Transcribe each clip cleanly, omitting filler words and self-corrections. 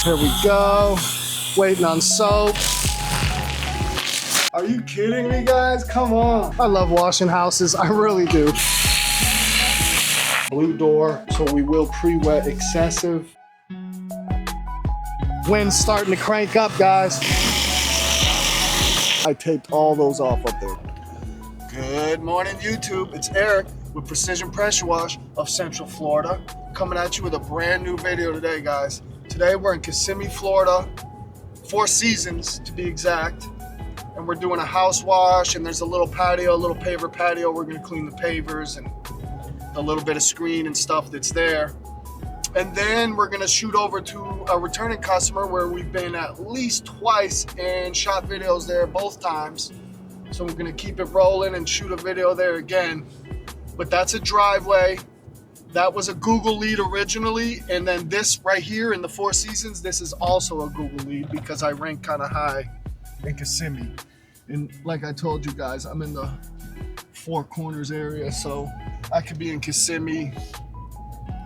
Here we go. Waiting on soap. Are you kidding me, guys? Come on. I love washing houses. I really do. Blue door, so we will pre-wet excessive. Wind's starting to crank up, guys. I taped all those off up there. Good morning, YouTube. It's Eric with Precision Pressure Wash of Central Florida, coming at you with a brand new video today, guys. Today we're in Kissimmee, Florida, Four Seasons to be exact, and we're doing a house wash, and there's a little patio, a little paver patio. We're gonna clean the pavers and a little bit of screen and stuff that's there. And then we're gonna shoot over to a returning customer where we've been at least twice and shot videos there both times. So we're gonna keep it rolling and shoot a video there again. But that's a driveway. That was a Google lead originally. And then this right here in the Four Seasons, this is also a Google lead because I rank kind of high in Kissimmee. And like I told you guys, I'm in the Four Corners area. So I could be in Kissimmee,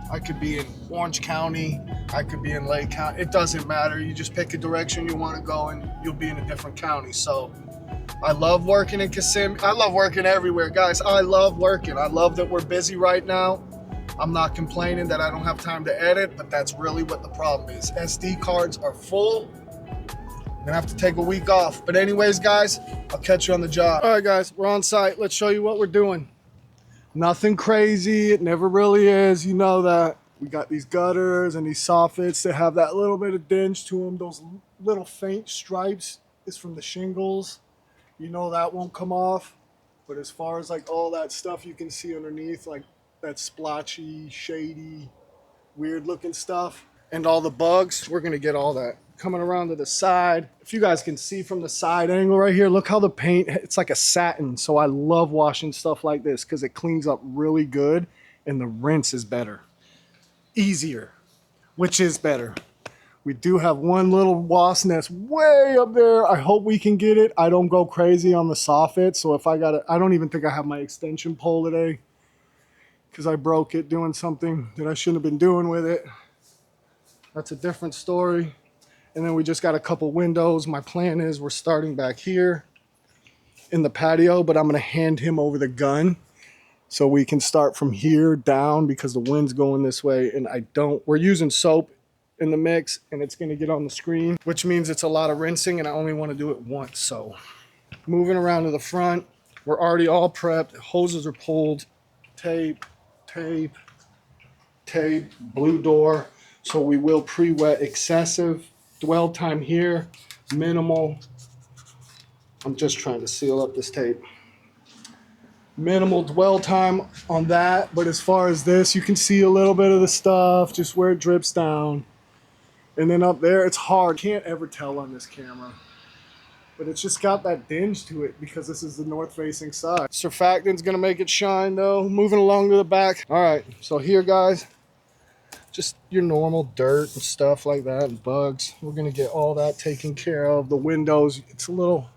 I could be in Orange County, I could be in Lake County. It doesn't matter. You just pick a direction you want to go and you'll be in a different county. So I love working in Kissimmee. I love working everywhere, guys. I love working. I love that we're busy right now. I'm not complaining that I don't have time to edit, but that's really what the problem is. SD cards are full. I'm gonna have to take a week off. But anyways, guys, I'll catch you on the job. All right, guys, we're on site. Let's show you what we're doing. Nothing crazy. It never really is. You know that. We got these gutters and these soffits that have that little bit of dinge to them. Those little faint stripes is from the shingles. You know that won't come off. But as far as like all that stuff you can see underneath, like that splotchy, shady, weird looking stuff, and all the bugs, we're gonna get all that. Coming around to the side, if you guys can see from the side angle right here, look how the paint, it's like a satin. So I love washing stuff like this because it cleans up really good and the rinse is better, easier, which is better. We do have one little wasp nest way up there. I hope we can get it. I don't go crazy on the soffit, so if I got it, I don't even think I have my extension pole today because I broke it doing something that I shouldn't have been doing with it. That's a different story. And then we just got a couple windows. My plan is we're starting back here in the patio, but I'm gonna hand him over the gun so we can start from here down because the wind's going this way. And we're using soap in the mix and it's gonna get on the screen, which means it's a lot of rinsing and I only wanna do it once. So moving around to the front, we're already all prepped. Hoses are pulled, tape, tape, tape, blue door. So we will pre-wet excessive. Dwell time here, minimal. I'm just trying to seal up this tape. Minimal dwell time on that, but as far as this, you can see a little bit of the stuff, just where it drips down. And then up there, it's hard. Can't ever tell on this camera, but it's just got that dinge to it because this is the north-facing side. Surfactant's gonna make it shine though. Moving along to the back. All right, so here, guys, just your normal dirt and stuff like that and bugs. We're gonna get all that taken care of. The windows, it's a little,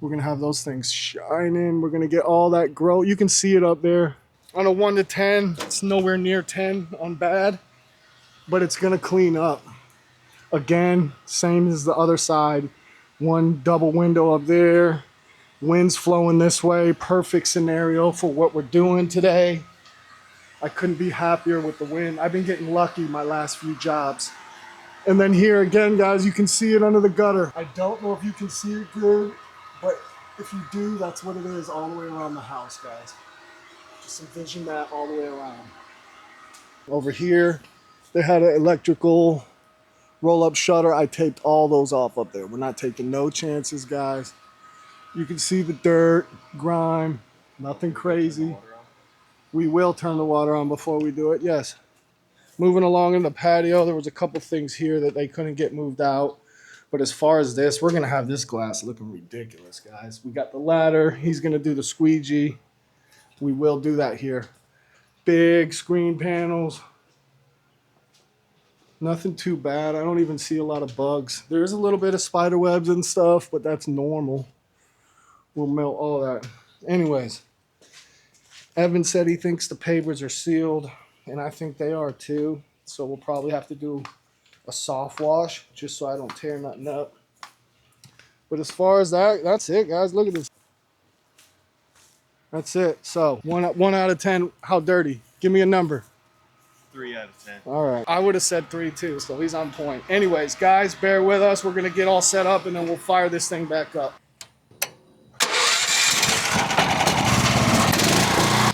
we're gonna have those things shining. We're gonna get all that grow. You can see it up there. On a 1 to 10, it's nowhere near 10 on bad, but it's gonna clean up. Again, same as the other side. One double window up there. Wind's flowing this way. Perfect scenario for what we're doing today. I couldn't be happier with the wind. I've been getting lucky my last few jobs. And then here again, guys, you can see it under the gutter. I don't know if you can see it good, but if you do, that's what it is all the way around the house, guys. Just envision that all the way around. Over here, they had an electrical roll-up shutter. I taped all those off up there. We're not taking no chances, guys. You can see the dirt, grime, nothing crazy. We will turn the water on before we do it, yes. Moving along in the patio, there was a couple things here that they couldn't get moved out. But as far as this, we're gonna have this glass looking ridiculous, guys. We got the ladder, he's gonna do the squeegee. We will do that here. Big screen panels. Nothing too bad. I don't even see a lot of bugs. There's a little bit of spider webs and stuff, but that's normal. We'll melt all that. Anyways. Evan said he thinks the pavers are sealed, and I think they are too. So we'll probably have to do a soft wash just so I don't tear nothing up. But as far as that, that's it, guys. Look at this. That's it. So one out of 10, how dirty? Give me a number. 3 out of 10. All right. I would have said 3 too, so he's on point. Anyways, guys, bear with us. We're going to get all set up and then we'll fire this thing back up.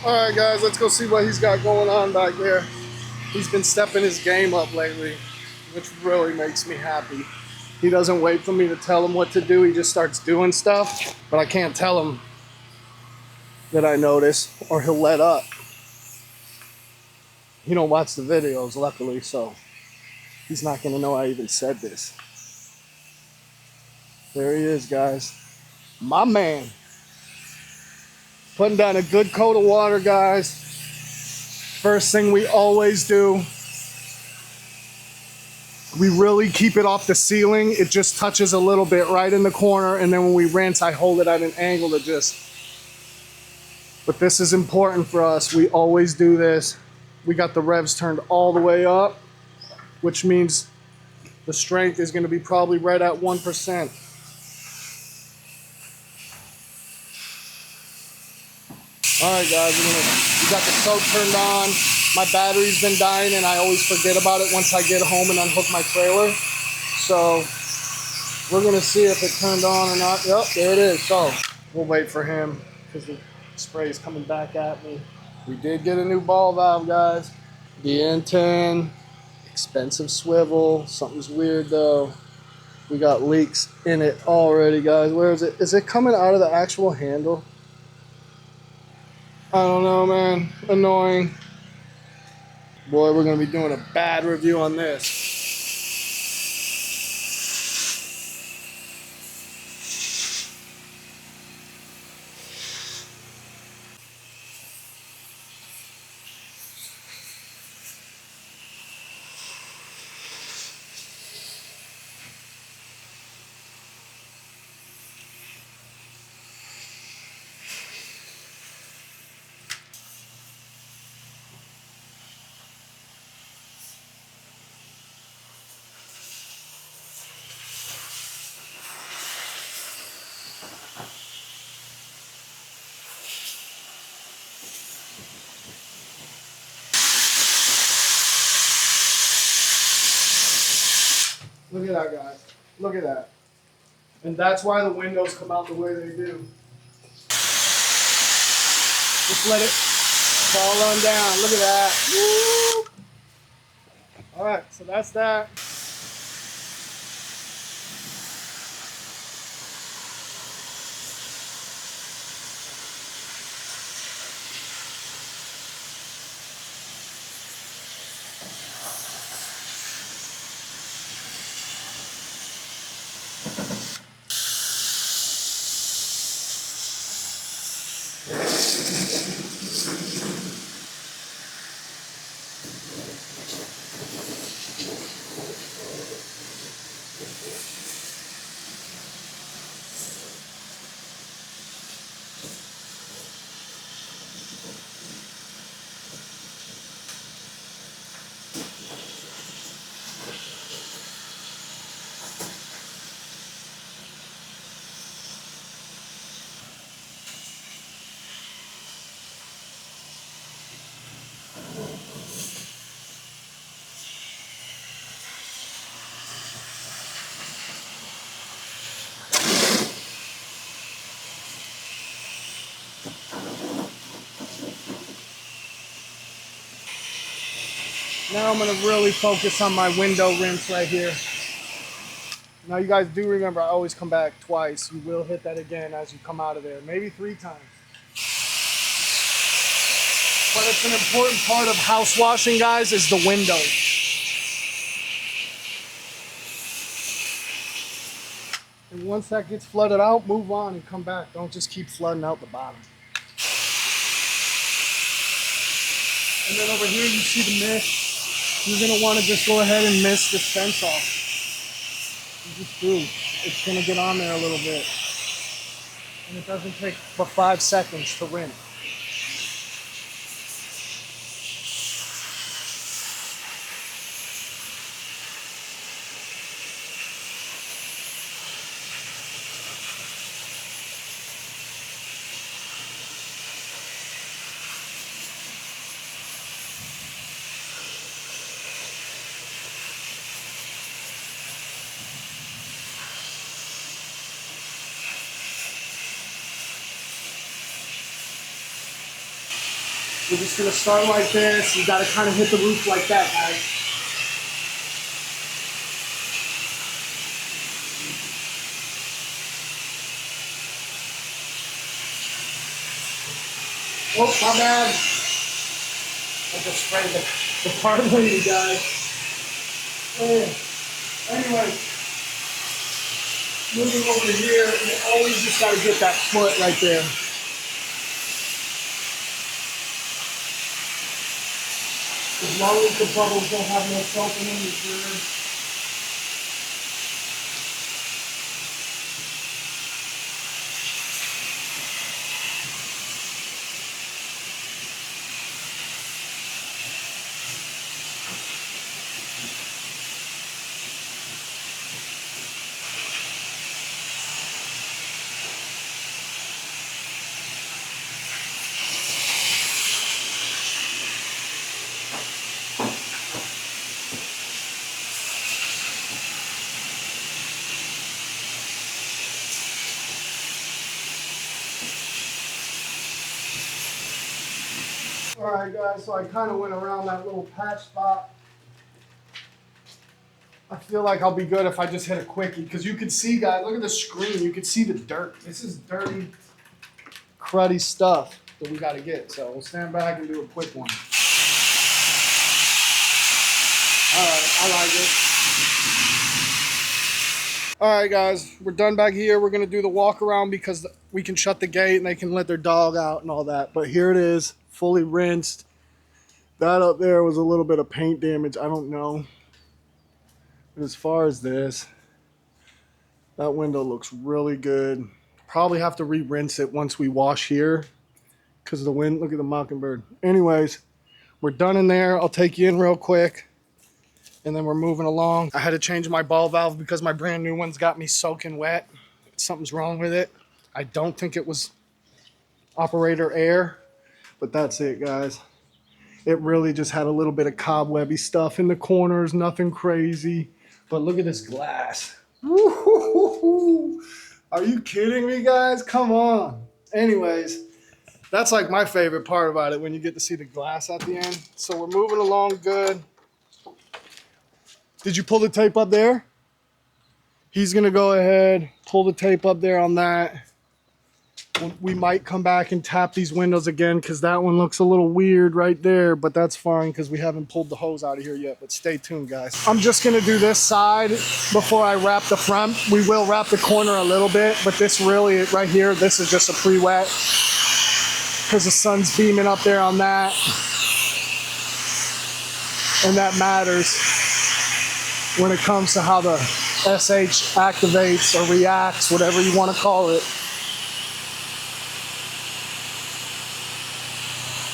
All right, guys, let's go see what he's got going on back there. He's been stepping his game up lately, which really makes me happy. He doesn't wait for me to tell him what to do. He just starts doing stuff, but I can't tell him that I notice or he'll let up. He don't watch the videos, luckily, so he's not gonna know I even said this. There he is, guys. My man. Putting down a good coat of water, guys. First thing we always do. We really keep it off the ceiling. It just touches a little bit right in the corner, and then when we rinse, I hold it at an angle to just... But this is important for us. We always do this. We got the revs turned all the way up, which means the strength is going to be probably right at 1%. All right, guys, we got the soak turned on. My battery's been dying, and I always forget about it once I get home and unhook my trailer. So we're going to see if it turned on or not. Yep, there it is. So we'll wait for him because the spray is coming back at me. We did get a new ball valve, guys. DN10, expensive swivel. Something's weird, though. We got leaks in it already, guys. Where is it? Is it coming out of the actual handle? I don't know, man. Annoying. Boy, we're going to be doing a bad review on this. Look at that, guys. Look at that. And that's why the windows come out the way they do. Just let it fall on down. Look at that. Woo! All right, so that's that. Now I'm going to really focus on my window rinse right here. Now you guys do remember I always come back twice. You will hit that again as you come out of there, maybe 3 times. But it's an important part of house washing, guys, is the windows. And once that gets flooded out, move on and come back. Don't just keep flooding out the bottom. And then over here you see the mist. You're going to want to just go ahead and mist this fence off. You just do. It's going to get on there a little bit. And it doesn't take but 5 seconds to rinse. We're just gonna start like this. You gotta kind of hit the roof like that, guys. Oh, my bad. I just sprayed the part of you guys. Anyway, moving over here, you always just gotta get that foot right there. As long as the bubbles don't have no salt in them, it's good. Alright guys, so I kind of went around that little patch spot. I feel like I'll be good if I just hit a quickie, because you can see, guys, look at the screen, you can see the dirt. This is dirty, cruddy stuff that we got to get, so we'll stand back and do a quick one. Alright, I like it. Alright guys, we're done back here. We're going to do the walk around because we can shut the gate and they can let their dog out and all that. But here it is, fully rinsed. That up there was a little bit of paint damage. I don't know. But as far as this, that window looks really good. Probably have to re-rinse it once we wash here because of the wind. Look at the mockingbird. Anyways, we're done in there. I'll take you in real quick. And then we're moving along. I had to change my ball valve because my brand new one's got me soaking wet. Something's wrong with it. I don't think it was operator air, but that's it, guys. It really just had a little bit of cobwebby stuff in the corners, nothing crazy. But look at this glass. Woo-hoo-hoo-hoo. Are you kidding me, guys? Come on. Anyways, that's like my favorite part about it, when you get to see the glass at the end. So we're moving along good. Did you pull the tape up there? He's gonna go ahead, pull the tape up there on that. We might come back and tap these windows again because that one looks a little weird right there, but that's fine because we haven't pulled the hose out of here yet, but stay tuned, guys. I'm just gonna do this side before I wrap the front. We will wrap the corner a little bit, but this really, right here, this is just a pre-wet because the sun's beaming up there on that. And that matters when it comes to how the SH activates or reacts, whatever you want to call it.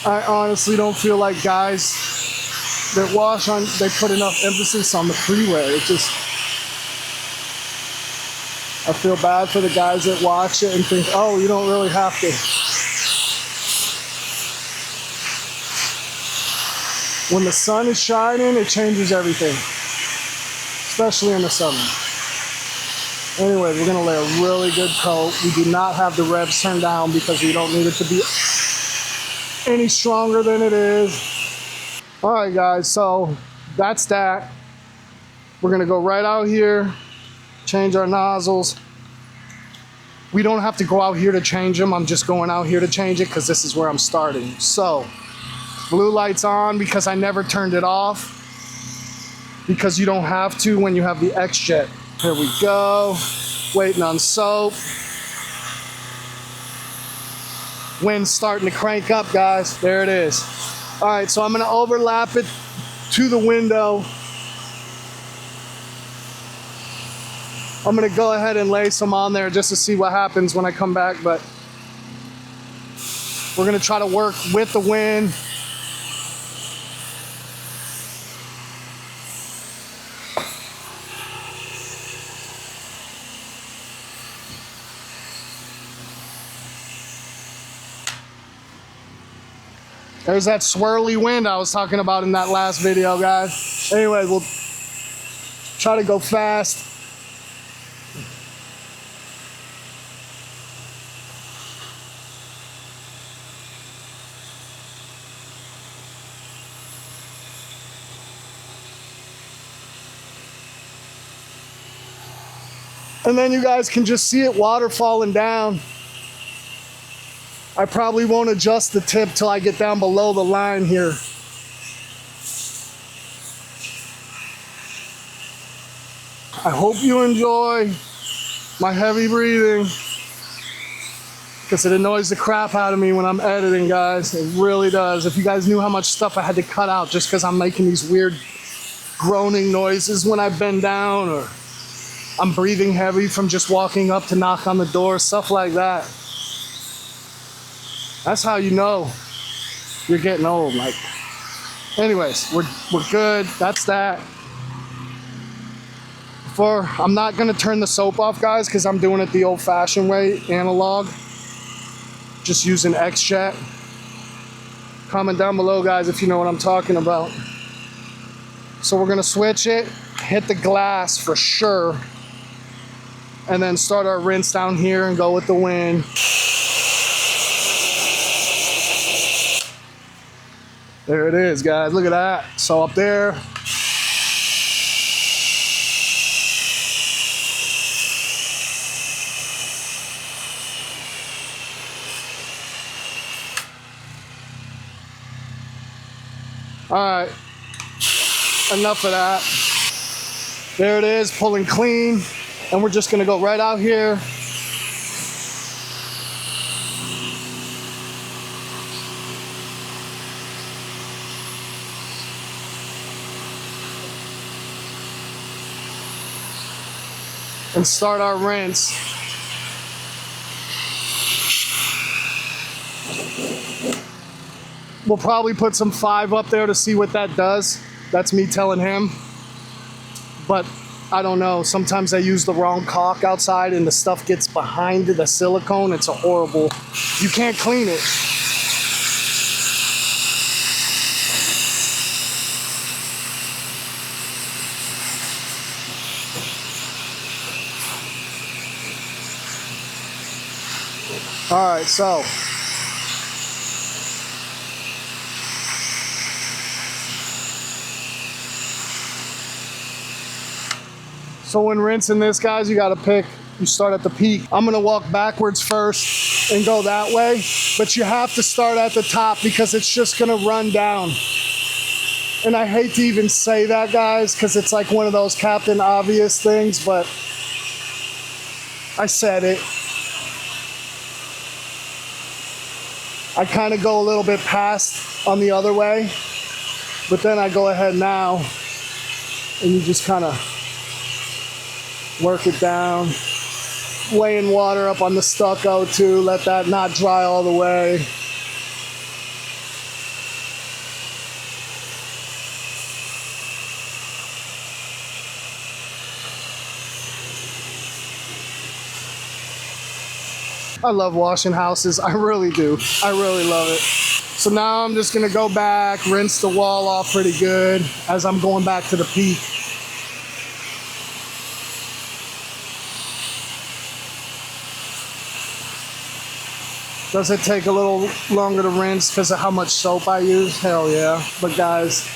I honestly don't feel like guys that wash on, they put enough emphasis on the pre-wet. It just, I feel bad for the guys that watch it and think, oh, you don't really have to. When the sun is shining, it changes everything. Especially in the summer. Anyway, we're gonna lay a really good coat. We do not have the revs turned down because we don't need it to be any stronger than it is. All right, guys, so that's that. We're gonna go right out here, change our nozzles. We don't have to go out here to change them. I'm just going out here to change it because this is where I'm starting. So, blue light's on because I never turned it off, because you don't have to when you have the X-Jet. Here we go, waiting on soap. Wind's starting to crank up, guys. There it is. All right, so I'm gonna overlap it to the window. I'm gonna go ahead and lay some on there just to see what happens when I come back, but we're gonna try to work with the wind. There's that swirly wind I was talking about in that last video, guys. Anyway, we'll try to go fast. And then you guys can just see it, water falling down. I probably won't adjust the tip till I get down below the line here. I hope you enjoy my heavy breathing, because it annoys the crap out of me when I'm editing, guys. It really does. If you guys knew how much stuff I had to cut out just because I'm making these weird groaning noises when I bend down, or I'm breathing heavy from just walking up to knock on the door, stuff like that. That's how you know you're getting old. Like, anyways, we're good. That's that. I'm not gonna turn the soap off, guys, because I'm doing it the old-fashioned way, analog. Just using X-Jet. Comment down below, guys, if you know what I'm talking about. So we're gonna switch it, hit the glass for sure, and then start our rinse down here and go with the wind. There it is, guys. Look at that. So up there. All right, enough of that. There it is, pulling clean. And we're just gonna go right out here. And start our rinse. We'll probably put some 5 up there to see what that does. That's me telling him. But I don't know. Sometimes I use the wrong caulk outside and the stuff gets behind the silicone. It's a horrible. You can't clean it. All right, so when rinsing this, guys, you gotta pick, you start at the peak. I'm gonna walk backwards first and go that way, but you have to start at the top because it's just gonna run down. And I hate to even say that, guys, because it's like one of those Captain Obvious things, but I said it. I kind of go a little bit past on the other way, but then I go ahead now and you just kind of work it down, laying water up on the stucco too, let that not dry all the way. I love washing houses, I really do. I really love it. So now I'm just gonna go back, rinse the wall off pretty good as I'm going back to the peak. Does it take a little longer to rinse because of how much soap I use? Hell yeah. But guys,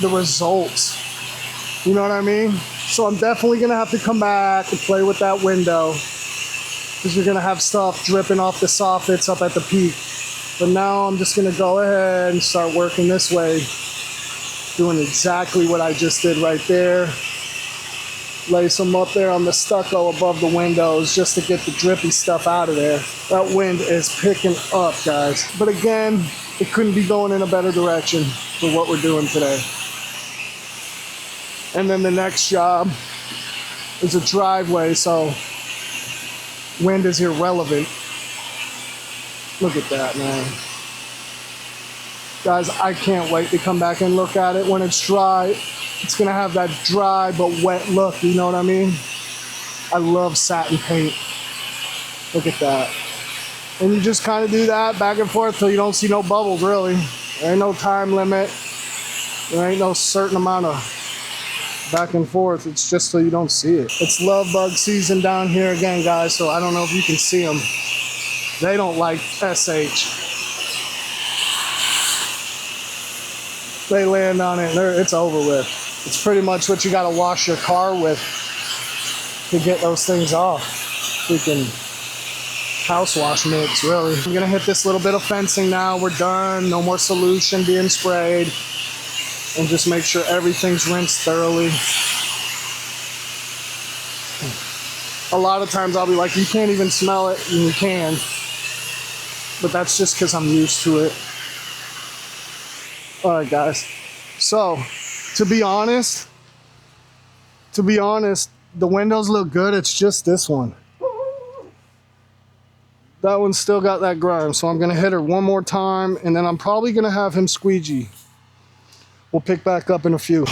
the results, you know what I mean? So I'm definitely gonna have to come back and play with that window because you're gonna have stuff dripping off the soffits up at the peak. But now I'm just gonna go ahead and start working this way, doing exactly what I just did right there. Lay some up there on the stucco above the windows just to get the drippy stuff out of there. That wind is picking up, guys. But again, it couldn't be going in a better direction for what we're doing today. And then the next job is a driveway, so wind is irrelevant. Look at that, man. Guys, I can't wait to come back and look at it when it's dry. It's gonna have that dry but wet look, you know what I mean? I love satin paint. Look at that. And you just kind of do that back and forth till you don't see no bubbles, really. There ain't no time limit. There ain't no certain amount of back and forth. It's just so you don't see it. It's love bug season down here again, guys, so I don't know if you can see them. They don't like SH. They land on it, it's over with. It's pretty much what you gotta wash your car with. to get those things off. Freaking house wash mix, really. I'm gonna hit this little bit of fencing now. We're done. No more solution being sprayed. And just make sure everything's rinsed thoroughly. A lot of times I'll be like, you can't even smell it, and you can. But that's just because I'm used to it. All right, guys. So, to be honest, the windows look good. It's just this one. That one's still got that grime, so I'm gonna hit her one more time, and then I'm probably gonna have him squeegee. We'll pick back up in a few.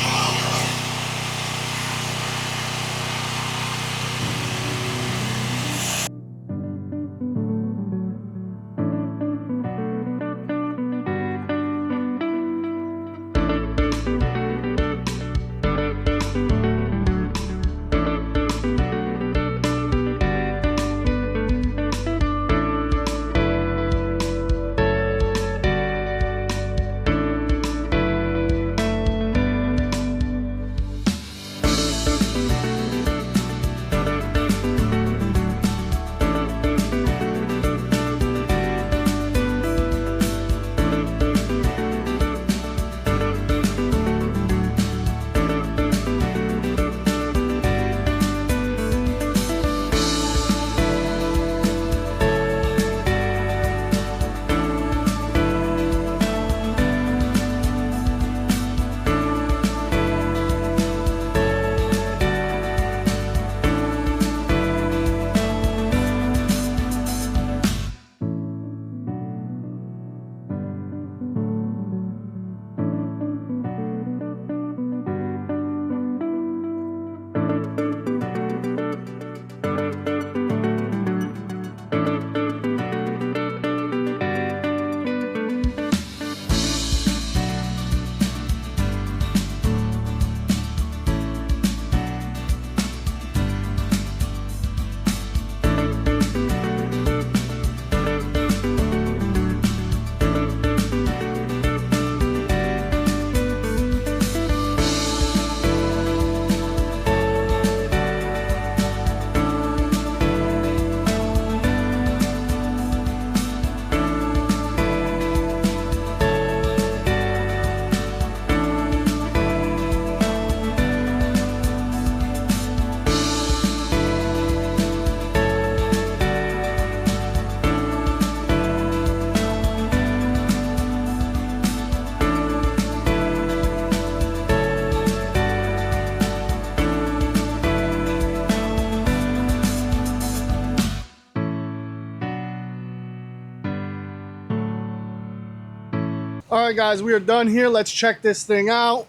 All right, guys, we are done here. Let's check this thing out.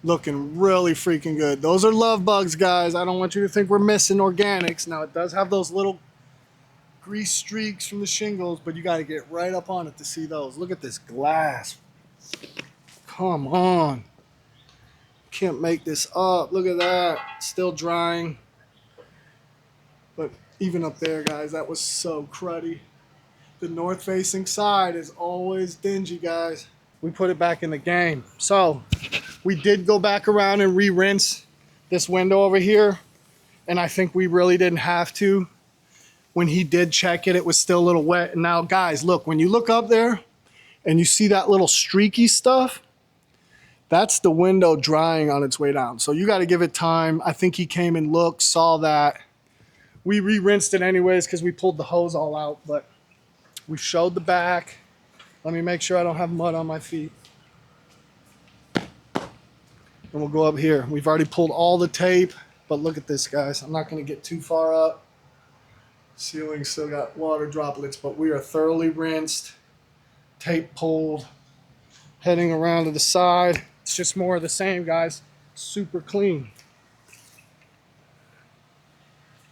Looking really freaking good. Those are love bugs, guys. I don't want you to think we're missing organics. Now, it does have those little grease streaks from the shingles, but you got to get right up on it to see those. Look at this glass. Come on. Can't make this up. Look at that. Still drying. But even up there, guys, that was so cruddy. The north-facing side is always dingy, guys. We put it back in the game. So we did go back around and re-rinse this window over here, and I think we really didn't have to. When he did check it, it was still a little wet. And now, guys, look, when you look up there and you see that little streaky stuff, that's the window drying on its way down. So you got to give it time. I think he came and looked, saw that. We re-rinsed it anyways because we pulled the hose all out, but we showed the back. Let me make sure I don't have mud on my feet. And we'll go up here. We've already pulled all the tape, but look at this, guys. I'm not going to get too far up. Ceiling still got water droplets, but we are thoroughly rinsed, tape pulled, heading around to the side. It's just more of the same, guys. Super clean.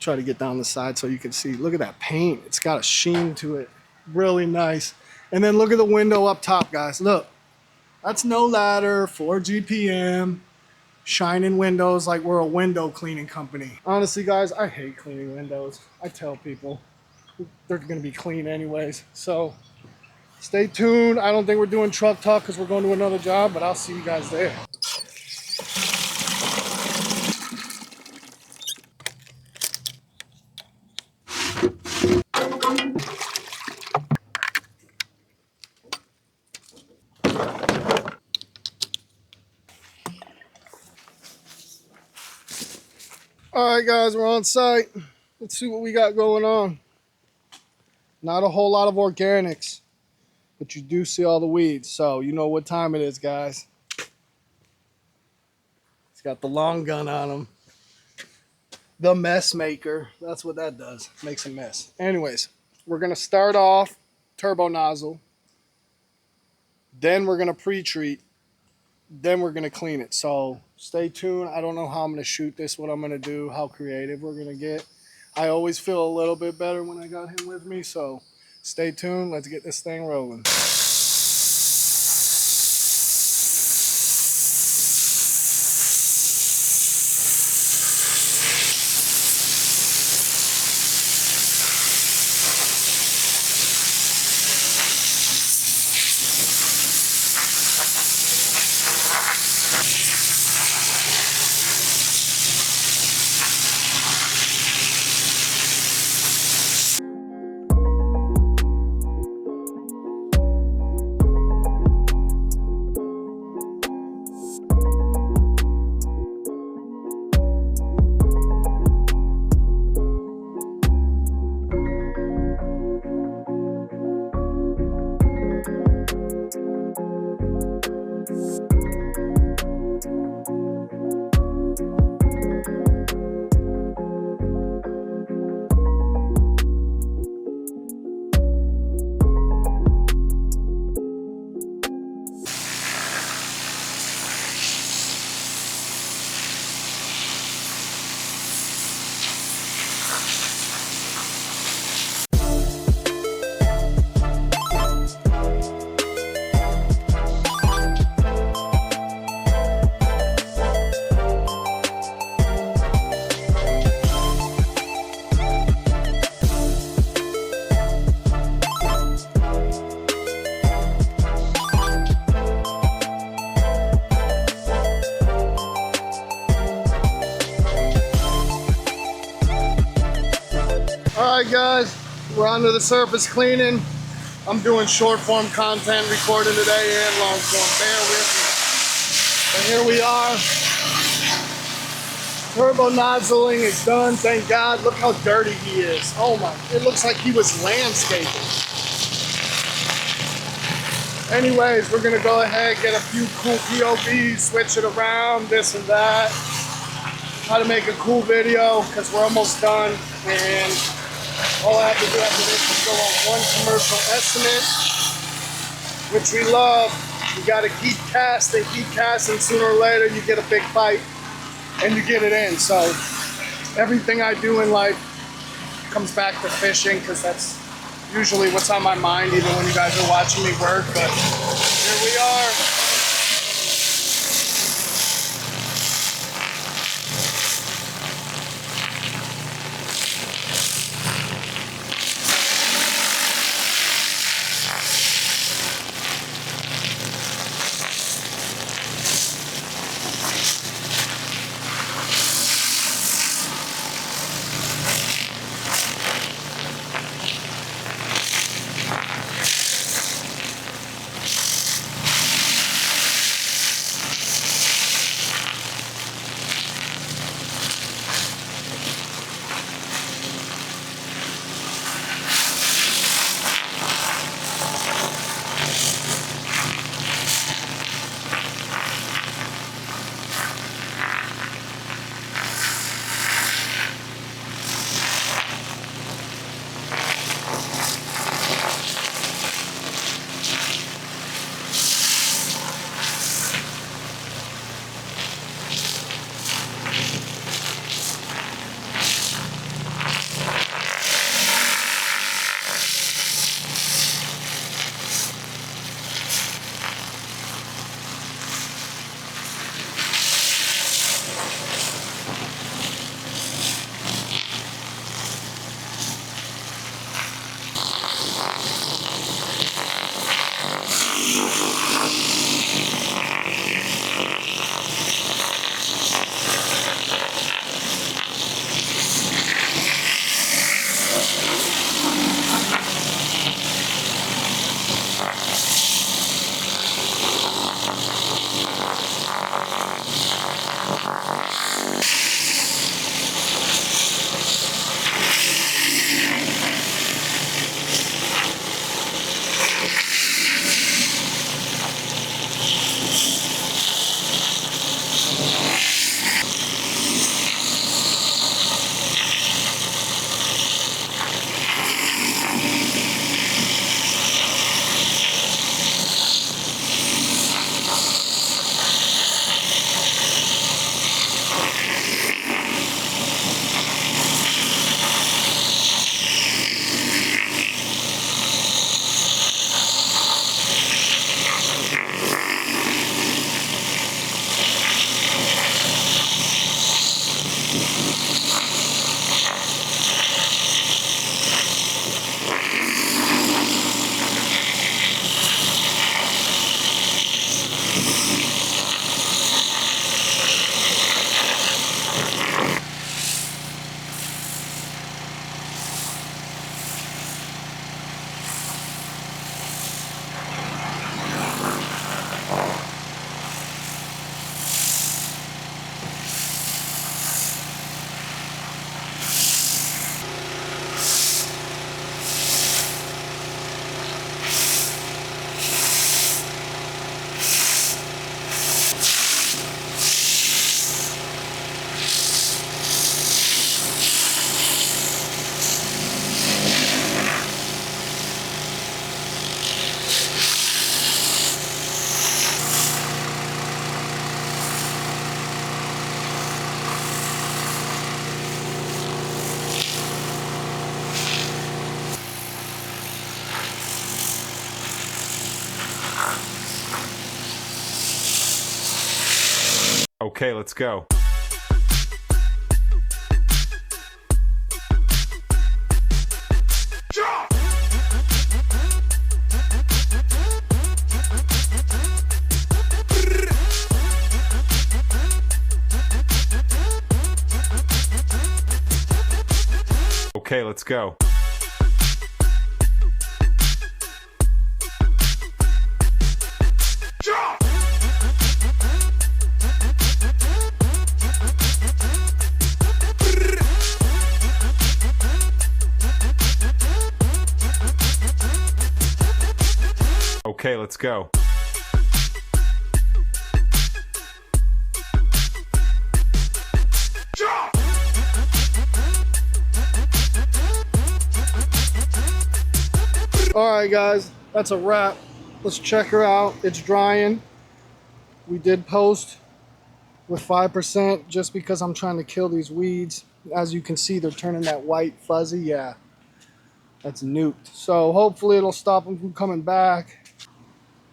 Try to get down the side so you can see. Look at that paint. It's got a sheen to it. Really nice. And then look at the window up top, guys. Look, that's no ladder, 4 GPM, shining windows like we're a window cleaning company. Honestly, guys, I hate cleaning windows. I tell people they're going to be clean anyways. So stay tuned. I don't think we're doing truck talk because we're going to another job, but I'll see you guys there. All right, guys, we're on site. Let's see what we got going on. Not a whole lot of organics, but you do see all the weeds. So you know what time it is, guys. It's got the long gun on him. The mess maker. That's what that does. Makes a mess. Anyways, we're going to start off turbo nozzle. Then we're going to pre-treat. Then we're going to clean it. So stay tuned. I don't know how I'm going to shoot this, what I'm going to do, how creative we're going to get. I always feel a little bit better when I got him with me. So stay tuned. Let's get this thing rolling. Alright guys, we're on to the surface cleaning. I'm doing short form content recording today and long form, bear with me. But here we are. Turbo nozzling is done, thank God. Look how dirty he is. Oh my, it looks like he was landscaping. Anyways, we're gonna go ahead, get a few cool POVs, switch it around, this and that. How to make a cool video, because we're almost done. And all I have to do after this is go on one commercial estimate, which we love. You got to keep casting. Sooner or later, you get a big bite and you get it in. So everything I do in life comes back to fishing, because that's usually what's on my mind, even when you guys are watching me work. But here we are. Okay, let's go. Okay, let's go. Okay, let's go. All right, guys, that's a wrap. Let's check her out. It's drying. We did post with 5% just because I'm trying to kill these weeds. As you can see, they're turning that white fuzzy. Yeah, that's nuked. So hopefully it'll stop them from coming back.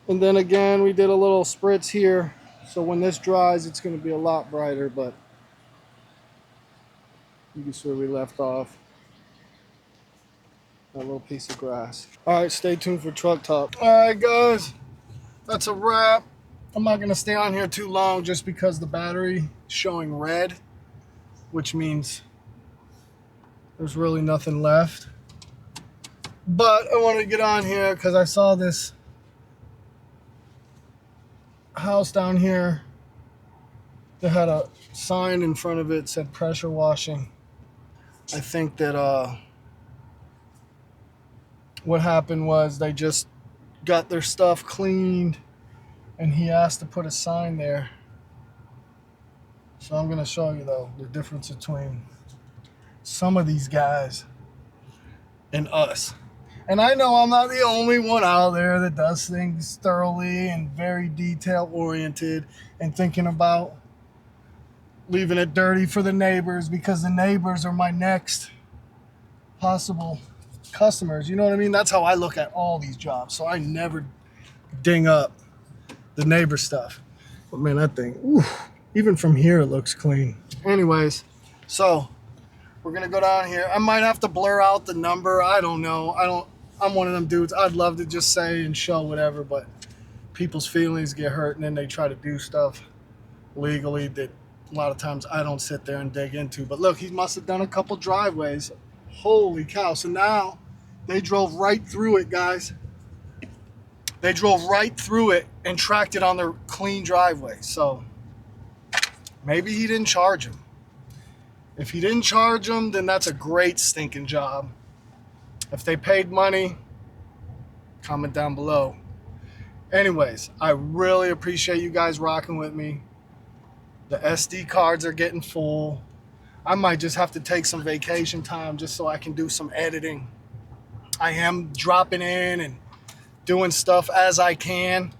And then again, we did a little spritz here. So when this dries, it's going to be a lot brighter, but you can see where we left off. That little piece of grass. All right, stay tuned for truck talk. All right, guys, that's a wrap. I'm not going to stay on here too long just because the battery is showing red, which means there's really nothing left. But I wanted to get on here because I saw this house down here that had a sign in front of it that said pressure washing. I think that what happened was they just got their stuff cleaned and he asked to put a sign there. So I'm going to show you though the difference between some of these guys and us. And I know I'm not the only one out there that does things thoroughly and very detail oriented and thinking about leaving it dirty for the neighbors because the neighbors are my next possible customers. You know what I mean? That's how I look at all these jobs. So I never ding up the neighbor stuff. But man, that thing, ooh, even from here it looks clean. Anyways, so we're gonna go down here. I might have to blur out the number. I don't know. I'm one of them dudes. I'd love to just say and show whatever, but people's feelings get hurt and then they try to do stuff legally that a lot of times I don't sit there and dig into. But look, he must have done a couple driveways. Holy cow. So now they drove right through it, guys. They drove right through it and tracked it on their clean driveway. So maybe he didn't charge him. If he didn't charge him, then that's a great stinking job. If they paid money, comment down below. Anyways, I really appreciate you guys rocking with me. The SD cards are getting full. I might just have to take some vacation time just so I can do some editing. I am dropping in and doing stuff as I can.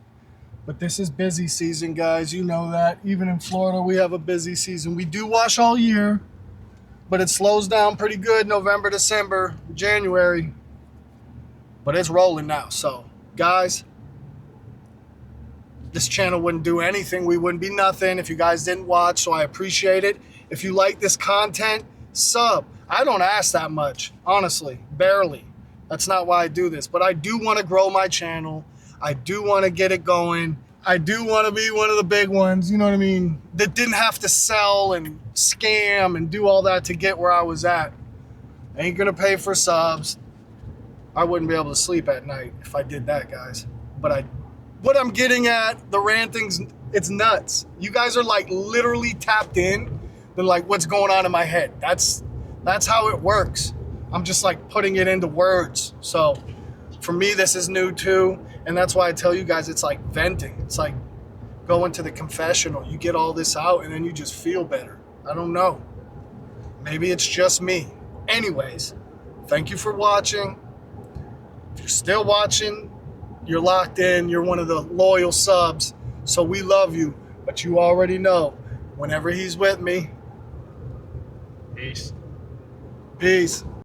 But this is busy season, guys. You know that. Even in Florida, we have a busy season. We do wash all year, but it slows down pretty good November, December, January. But it's rolling now. So, guys, this channel wouldn't do anything. We wouldn't be nothing if you guys didn't watch, so I appreciate it. If you like this content, sub. I don't ask that much, honestly, barely. That's not why I do this. But I do want to grow my channel. I do want to get it going. I do want to be one of the big ones, you know what I mean, that didn't have to sell and scam and do all that to get where I was at. I ain't going to pay for subs. I wouldn't be able to sleep at night if I did that, guys. But what I'm getting at, the ranting's, it's nuts. You guys are like literally tapped in to like what's going on in my head. That's how it works. I'm just like putting it into words. So for me, this is new too. And that's why I tell you guys, it's like venting. It's like going to the confessional. You get all this out and then you just feel better. I don't know. Maybe it's just me. Anyways, thank you for watching. If you're still watching, you're locked in. You're one of the loyal subs. So we love you. But you already know, whenever he's with me, Peace. Peace.